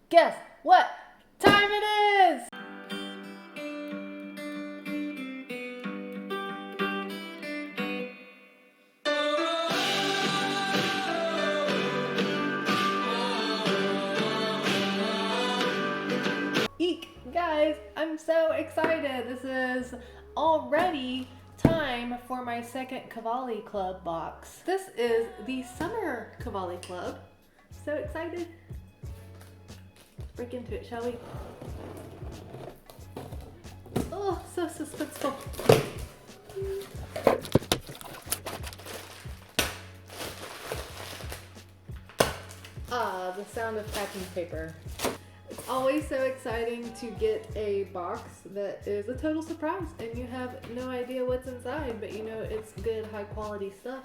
Guess what time it is? Eek! Guys, I'm so excited. This is already time for my second Cavali Club box. This is the summer Cavali Club. So excited. Let's break into it, shall we? Oh, so suspenseful. Ah, the sound of packing paper. It's always so exciting to get a box that is a total surprise and you have no idea what's inside, but you know it's good, high quality stuff.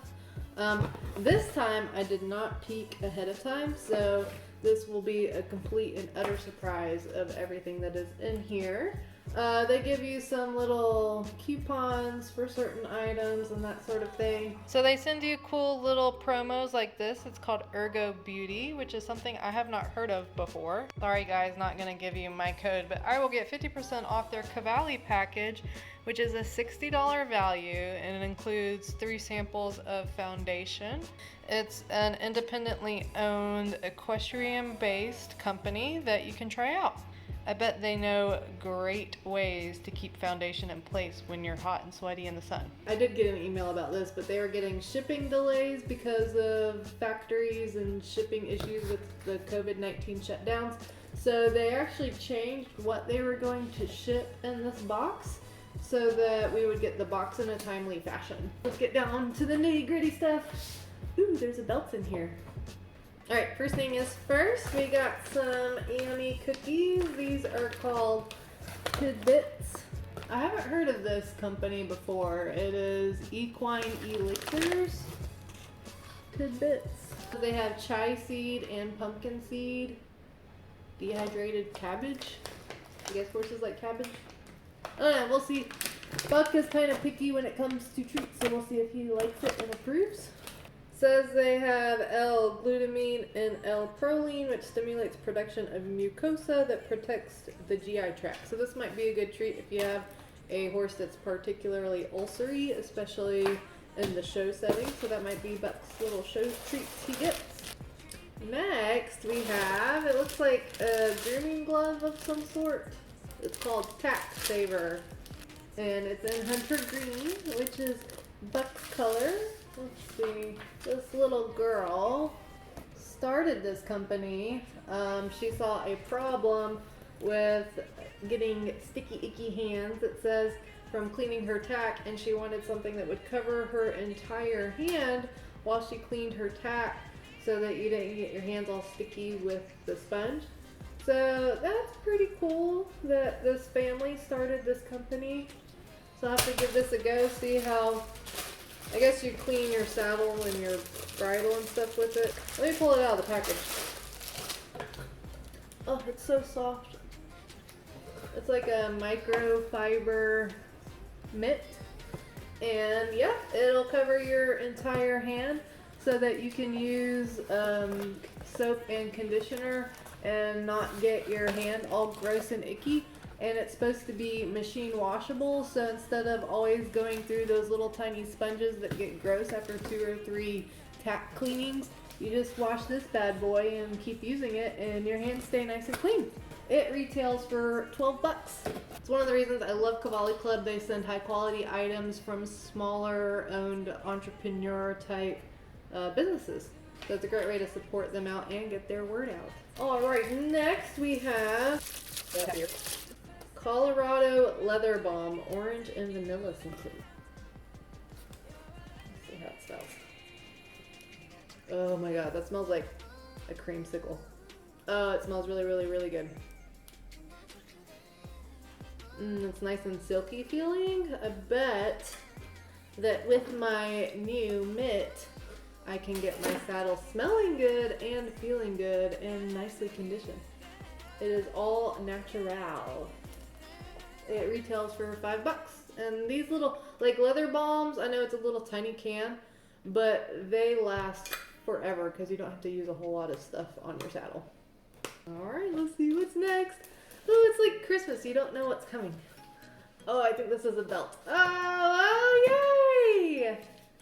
This time I did not peek ahead of time, so this will be a complete and utter surprise of everything that is in here. They give you some little coupons for certain items and that sort of thing. So they send you cool little promos like this. It's called Ergo Beauty, which is something I have not heard of before. Sorry guys, not gonna give you my code, but I will get 50% off their Cavali package, which is a $60 value, and it includes 3 samples of foundation. It's an independently owned equestrian based company that you can try out. I bet they know great ways to keep foundation in place when you're hot and sweaty in the sun. I did get an email about this, but they are getting shipping delays because of factories and shipping issues with the COVID-19 shutdowns. So they actually changed what they were going to ship in this box so that we would get the box in a timely fashion. Let's get down to the nitty-gritty stuff. Ooh, there's a belt in here. Alright, first thing is first, we got some yummy cookies. These are called Tidbits. I haven't heard of this company before. It is Equine Elixirs. Tidbits. They have chai seed and pumpkin seed. Dehydrated cabbage. I guess horses like cabbage. I don't know, we'll see. Buck is kind of picky when it comes to treats, so we'll see if he likes it and approves. Says they have L-glutamine and L-proline, which stimulates production of mucosa that protects the GI tract. So this might be a good treat if you have a horse that's particularly ulcery, especially in the show setting. So that might be Buck's little show treats he gets. Next we have, it looks like a grooming glove of some sort. It's called Tack Saver, and it's in hunter green, which is Buck's color. Let's see, this little girl started this company. She saw a problem with getting sticky, icky hands, it says, from cleaning her tack, and she wanted something that would cover her entire hand while she cleaned her tack so that you didn't get your hands all sticky with the sponge. So that's pretty cool that this family started this company. So I'll have to give this a go, see how, I guess you clean your saddle and your bridle and stuff with it. Let me pull it out of the package. Oh, it's so soft. It's like a microfiber mitt. And yeah, it'll cover your entire hand so that you can use soap and conditioner and not get your hand all gross and icky. And it's supposed to be machine washable, so instead of always going through those little tiny sponges that get gross after 2 or 3 tack cleanings, you just wash this bad boy and keep using it and your hands stay nice and clean. It retails for 12 bucks. It's one of the reasons I love Cavali Club. They send high quality items from smaller owned entrepreneur type businesses. So it's a great way to support them out and get their word out. Alright, next we have Colorado Leather Balm, orange and vanilla scented. Let's see how it smells. Oh my god, that smells like a creamsicle. Oh, it smells really, really, really good. It's nice and silky feeling. I bet that with my new mitt, I can get my saddle smelling good and feeling good and nicely conditioned. It is all natural. It retails for $5. And these little, like leather balms, I know it's a little tiny can, but they last forever because you don't have to use a whole lot of stuff on your saddle. Alright, let's see Christmas. You don't know what's coming. Oh, I think this is a belt. Oh, yay!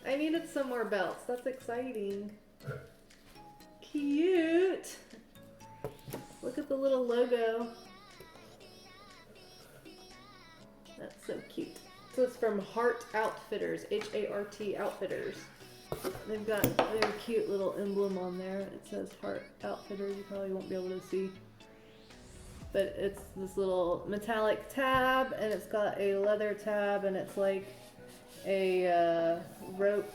I needed some more belts. That's exciting. Cute. Look at the little logo. That's so cute. So it's from Hart Outfitters, H-A-R-T Outfitters. They've got their cute little emblem on there. It says Hart Outfitters. You probably won't be able to see. But it's this little metallic tab, and it's got a leather tab, and it's like a rope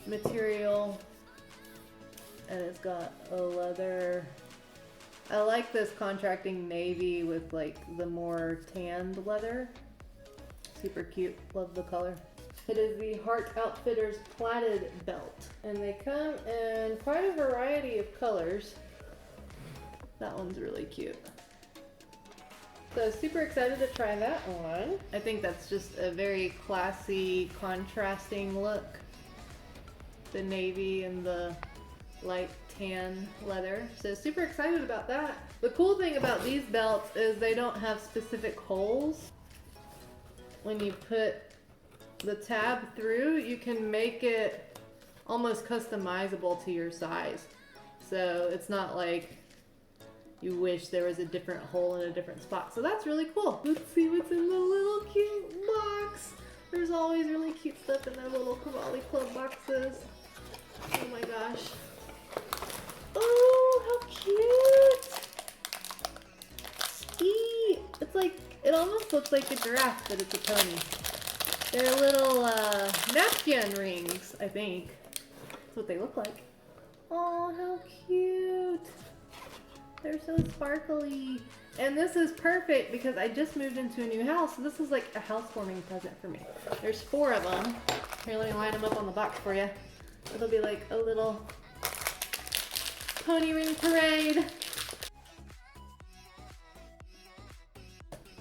material, and it's got a leather. I like this contracting navy with like the more tanned leather. Super cute. Love the color. It is the Hart Outfitters plaited belt, and they come in quite a variety of colors. That one's really cute. So super excited to try that on. I think that's just a very classy, contrasting look. The navy and the light tan leather. So super excited about that. The cool thing about these belts is they don't have specific holes. When you put the tab through, you can make it almost customizable to your size. So it's not like you wish there was a different hole in a different spot. So that's really cool. Let's see what's in the little cute box. There's always really cute stuff in their little Cavali Club boxes. Oh my gosh. Oh, how cute. Sweet. It's like, it almost looks like a giraffe, but it's a pony. They're little napkin rings, I think. That's what they look like. Oh, how cute. They're so sparkly. And this is perfect because I just moved into a new house. So this is like a housewarming present for me. There's 4 of them. Here, let me line them up on the box for you. It'll be like a little pony ring parade.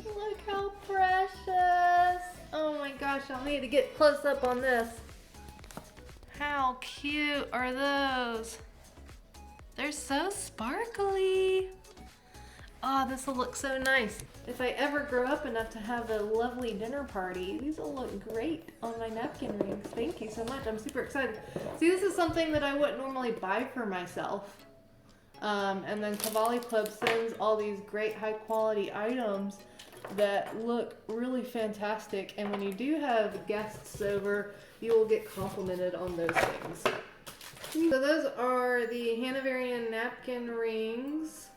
Look how precious. Oh my gosh, I'll need to get close up on this. How cute are those? They're so sparkly. Oh, this will look so nice. If I ever grow up enough to have a lovely dinner party, these will look great on my napkin rings. Thank you so much. I'm super excited. See, this is something that I wouldn't normally buy for myself. And then Cavali Club sends all these great high quality items that look really fantastic. And when you do have guests over, you will get complimented on those things. So those are the Hanoverian napkin rings.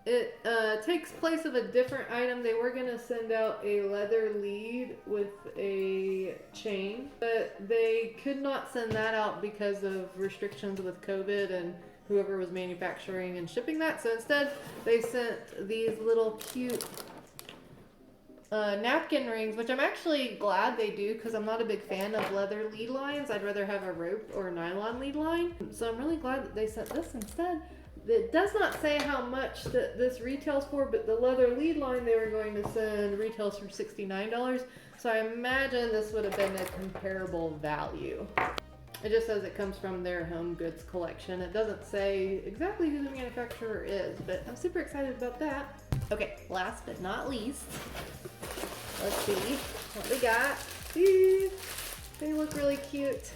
It takes place of a different item. They were going to send out a leather lead with a chain, but they could not send that out because of restrictions with COVID and whoever was manufacturing and shipping that. So instead, they sent these little cute napkin rings, which I'm actually glad they do because I'm not a big fan of leather lead lines. I'd rather have a rope or nylon lead line. So I'm really glad that they sent this instead. It does not say how much this retails for, but the leather lead line they were going to send retails for $69. So I imagine this would have been a comparable value. It just says it comes from their home goods collection. It doesn't say exactly who the manufacturer is, but I'm super excited about that. Okay, last but not least, let's see what we got. Ooh, they look really cute.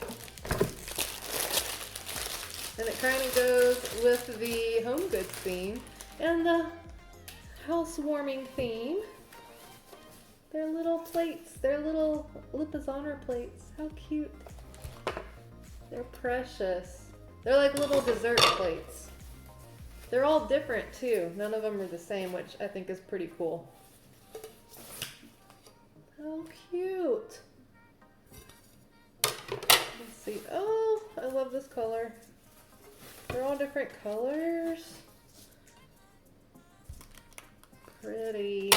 And it kind of goes with the home goods theme and the housewarming theme. They're little plates. They're little Lipizzaner plates. How cute. They're precious. They're like little dessert plates. They're all different too. None of them are the same, which I think is pretty cool. How cute. Let's see. Oh, I love this color. They're all different colors. Pretty.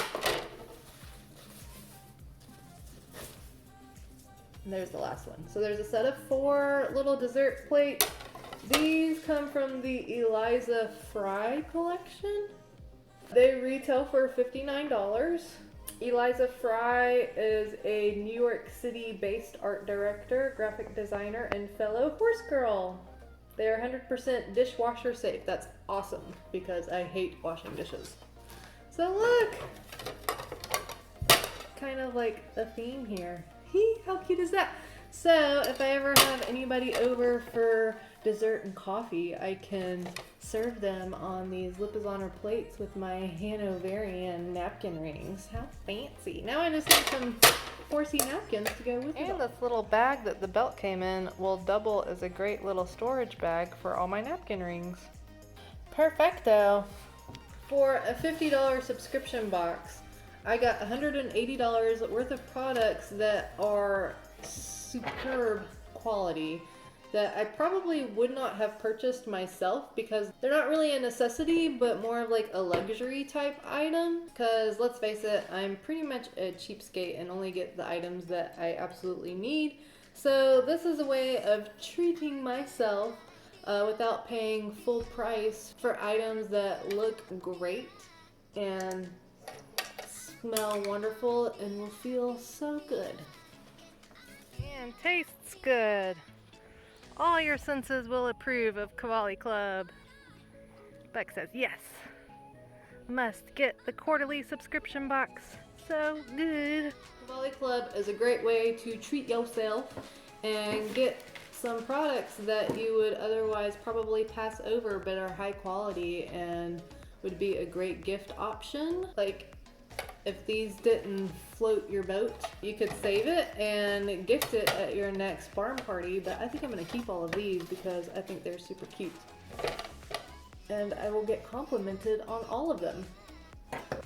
And there's the last one. So there's a set of 4 little dessert plates. These come from the Eliza Fry collection. They retail for $59. Eliza Fry is a New York City based art director, graphic designer, and fellow horse girl. They are 100% dishwasher safe. That's awesome because I hate washing dishes. So look, kind of like a theme here. How cute is that? So if I ever have anybody over for dessert and coffee, I can serve them on these lip is honor plates with my Hanoverian napkin rings. How fancy. Now I just need some 4C napkins to go with it. And this little bag that the belt came in will double as a great little storage bag for all my napkin rings. Perfecto. For a $50 subscription box, I got $180 worth of products that are superb quality that I probably would not have purchased myself because they're not really a necessity, but more of like a luxury type item. Because let's face it, I'm pretty much a cheapskate and only get the items that I absolutely need. So this is a way of treating myself without paying full price for items that look great and smell wonderful and will feel so good. And tastes good. All your senses will approve of Cavali Club. Beck says yes. Must get the quarterly subscription box. So good. Cavali Club is a great way to treat yourself and get some products that you would otherwise probably pass over but are high quality and would be a great gift option. Like, if these didn't float your boat, you could save it and gift it at your next barn party, but I think I'm going to keep all of these because I think they're super cute. And I will get complimented on all of them.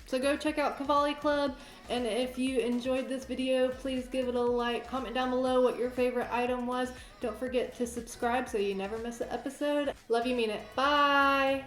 So go check out Cavali Club, and if you enjoyed this video, please give it a like, comment down below what your favorite item was. Don't forget to subscribe so you never miss an episode. Love you, mean it. Bye!